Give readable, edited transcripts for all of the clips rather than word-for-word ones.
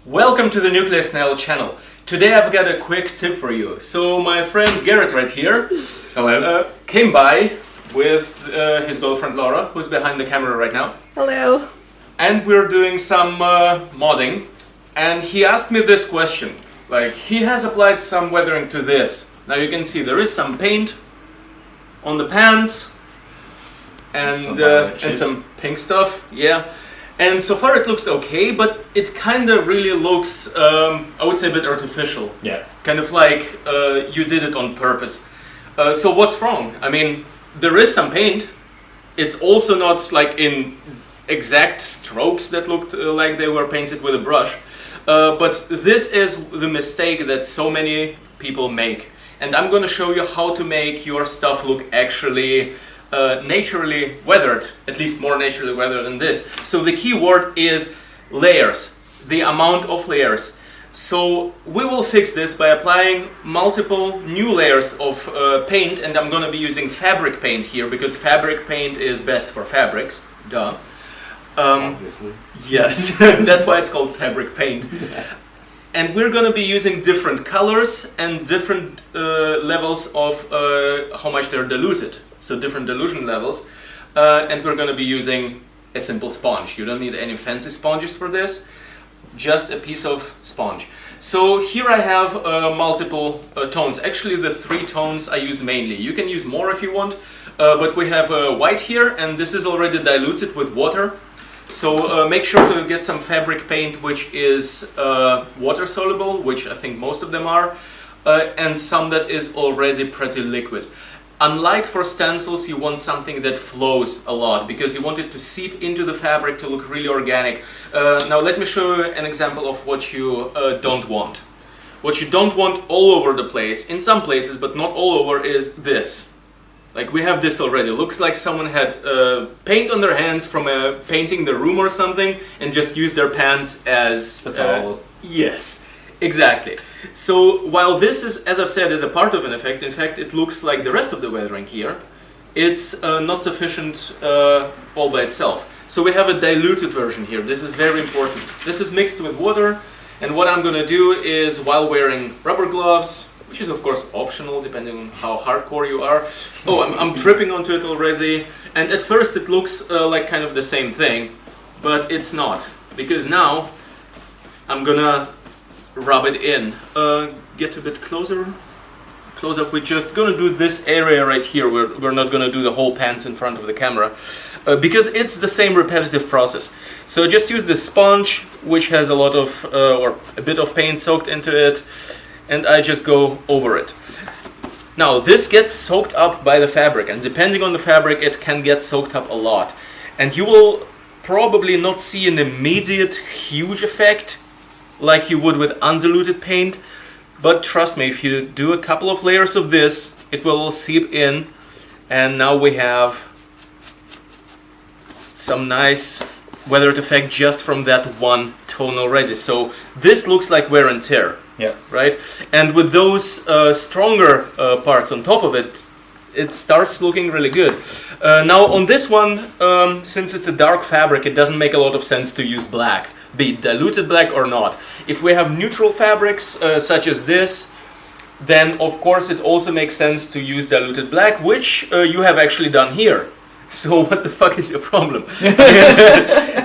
Welcome to the Nuclear Snail channel. Today I've got a quick tip for you. So my friend Garrett right here came by with his girlfriend Laura, who's behind the camera right now. Hello. And we're doing some modding. And he asked me this question. Like, he has applied some weathering to this. Now you can see there is some paint on the pants and some pink stuff. Yeah. And so far it looks okay, but it kind of really looks, I would say, a bit artificial. Yeah. Kind of like you did it on purpose. So what's wrong? I mean, there is some paint. It's also not like in exact strokes that looked like they were painted with a brush. But this is the mistake that so many people make. And I'm going to show you how to make your stuff look actually naturally weathered, at least more naturally weathered than this. So the key word is layers, the amount of layers. So we will fix this by applying multiple new layers of paint, and I'm going to be using fabric paint here because fabric paint is best for fabrics. Duh. Obviously. Yes, that's why it's called fabric paint. And we're going to be using different colors and different levels of how much they're diluted. So different dilution levels. And we're going to be using a simple sponge. You don't need any fancy sponges for this. Just a piece of sponge. So here I have multiple tones. Actually the 3 tones I use mainly. You can use more if you want. But we have white here, and this is already diluted with water. So make sure to get some fabric paint which is water soluble, which I think most of them are, and some that is already pretty liquid. Unlike for stencils, you want something that flows a lot because you want it to seep into the fabric to look really organic. Now let me show you an example of what you don't want. What you don't want all over the place, in some places but not all over, is this. Like we have this already. Looks like someone had paint on their hands from painting the room or something and just used their pants as... That's all. Yes, exactly. So while this is, as I've said, is a part of an effect, in fact it looks like the rest of the weathering here. It's not sufficient all by itself. So we have a diluted version here. This is very important. This is mixed with water, and what I'm going to do is, while wearing rubber gloves, which is of course optional depending on how hardcore you are. Oh, I'm dripping onto it already, and at first it looks like kind of the same thing, but it's not, because now I'm gonna rub it in. Get a bit closer. Close up. We're just gonna do this area right here. We're not gonna do the whole pants in front of the camera, because it's the same repetitive process. So just use this sponge, which has a lot of or a bit of paint soaked into it, and I just go over it. Now this gets soaked up by the fabric, and depending on the fabric it can get soaked up a lot. And you will probably not see an immediate huge effect like you would with undiluted paint, but trust me, if you do a couple of layers of this, it will seep in, and now we have some nice weathered effect just from that one tone already. So this looks like wear and tear. Yeah. Right? And with those stronger parts on top of it, it starts looking really good. Now on this one, since it's a dark fabric, it doesn't make a lot of sense to use black, be it diluted black or not. If we have neutral fabrics such as this, then of course it also makes sense to use diluted black, which you have actually done here. So what the fuck is your problem?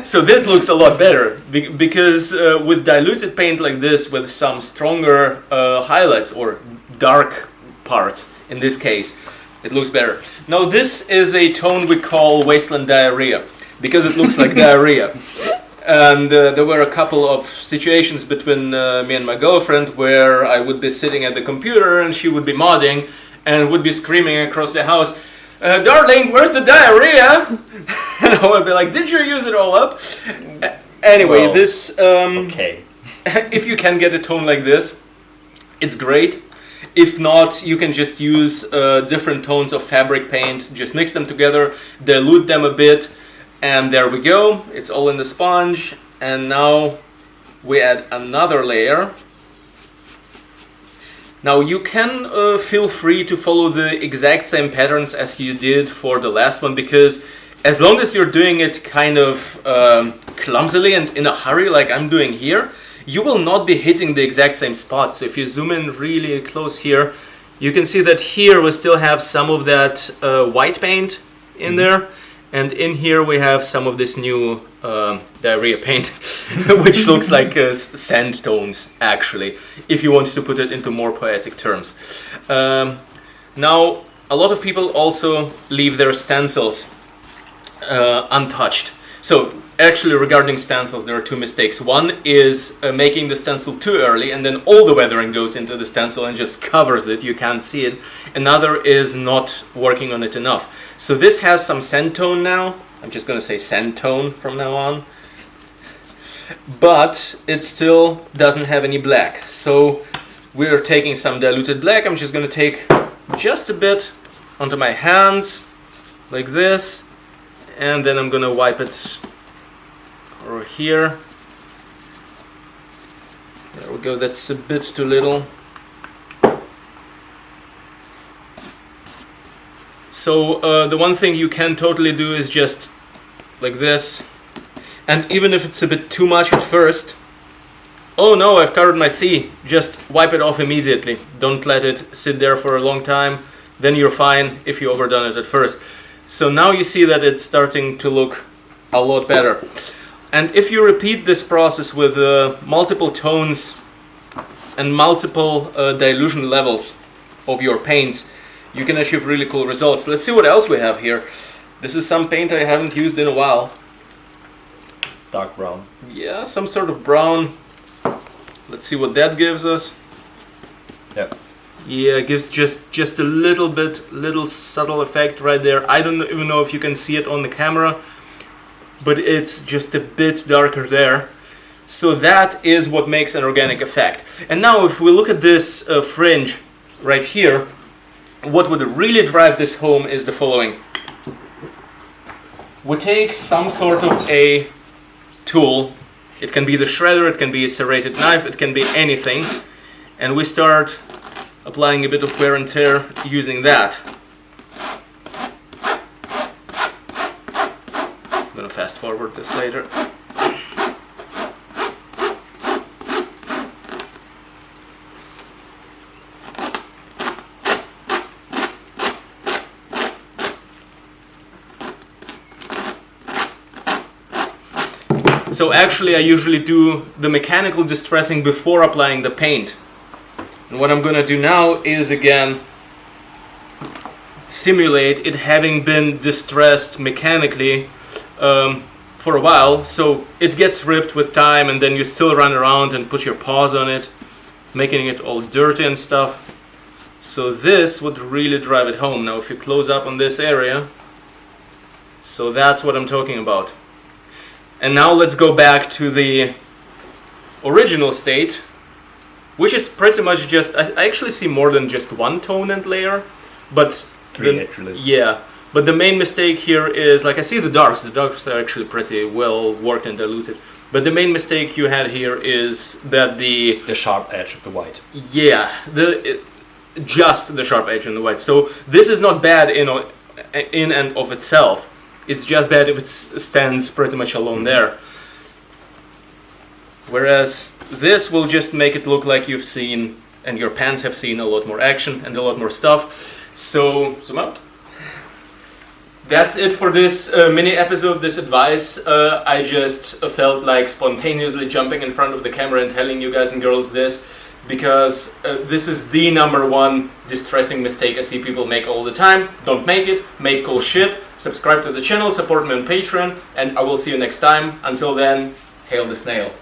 So this looks a lot better because with diluted paint like this, with some stronger highlights or dark parts in this case, it looks better. Now this is a tone we call Wasteland Diarrhea because it looks like diarrhea. And there were a couple of situations between me and my girlfriend where I would be sitting at the computer and she would be modding and would be screaming across the house, darling, where's the diarrhea? And I would be like, did you use it all up? Anyway, well, this... okay. If you can get a tone like this, it's great. If not, you can just use different tones of fabric paint, just mix them together, dilute them a bit, and there we go. It's all in the sponge. And now we add another layer. Now you can feel free to follow the exact same patterns as you did for the last one, because as long as you're doing it kind of clumsily and in a hurry like I'm doing here, you will not be hitting the exact same spot. So if you zoom in really close here, you can see that here we still have some of that white paint in there, and in here we have some of this new diarrhea paint, which looks like sand tones, actually, if you want to put it into more poetic terms. Now, a lot of people also leave their stencils untouched. So actually, regarding stencils, there are two mistakes. One is making the stencil too early, and then all the weathering goes into the stencil and just covers it. You can't see it. Another is not working on it enough. So this has some sand tone now. I'm just going to say sand tone from now on. But it still doesn't have any black. So we're taking some diluted black. I'm just going to take just a bit onto my hands, like this. And then I'm going to wipe it over here. There we go, that's a bit too little. So the one thing you can totally do is just like this. And even if it's a bit too much at first, oh no, I've covered my C, just wipe it off immediately. Don't let it sit there for a long time. Then you're fine if you overdone it at first. So now you see that it's starting to look a lot better. And if you repeat this process with multiple tones and multiple dilution levels of your paints, you can achieve really cool results. Let's see what else we have here. This is some paint I haven't used in a while. Dark brown. Yeah, some sort of brown. Let's see what that gives us. Yep. Yeah, it gives just a little subtle effect right there. I don't even know if you can see it on the camera, but it's just a bit darker there. So that is what makes an organic effect. And now if we look at this fringe right here, what would really drive this home is the following. We take some sort of a tool. It can be the shredder, it can be a serrated knife, it can be anything. And we start applying a bit of wear and tear using that. I'm going to fast forward this later. So actually I usually do the mechanical distressing before applying the paint. And what I'm going to do now is again simulate it having been distressed mechanically for a while, so it gets ripped with time and then you still run around and put your paws on it, making it all dirty and stuff. So this would really drive it home. Now if you close up on this area, so that's what I'm talking about. And now let's go back to the original state, which is pretty much just, I actually see more than just one tone and layer, but actually. Yeah, but the main mistake here is, like I see the darks are actually pretty well worked and diluted, but the main mistake you had here is that the sharp edge of the white. Yeah, just the sharp edge in the white. So this is not bad in and of itself. It's just bad if it stands pretty much alone there. Whereas this will just make it look like you've seen, and your pants have seen, a lot more action and a lot more stuff. So, zoom out. That's it for this mini episode, this advice. I just felt like spontaneously jumping in front of the camera and telling you guys and girls this, because this is the #1 distressing mistake I see people make all the time. Don't make it, make cool shit, subscribe to the channel, support me on Patreon, and I will see you next time. Until then, hail the snail.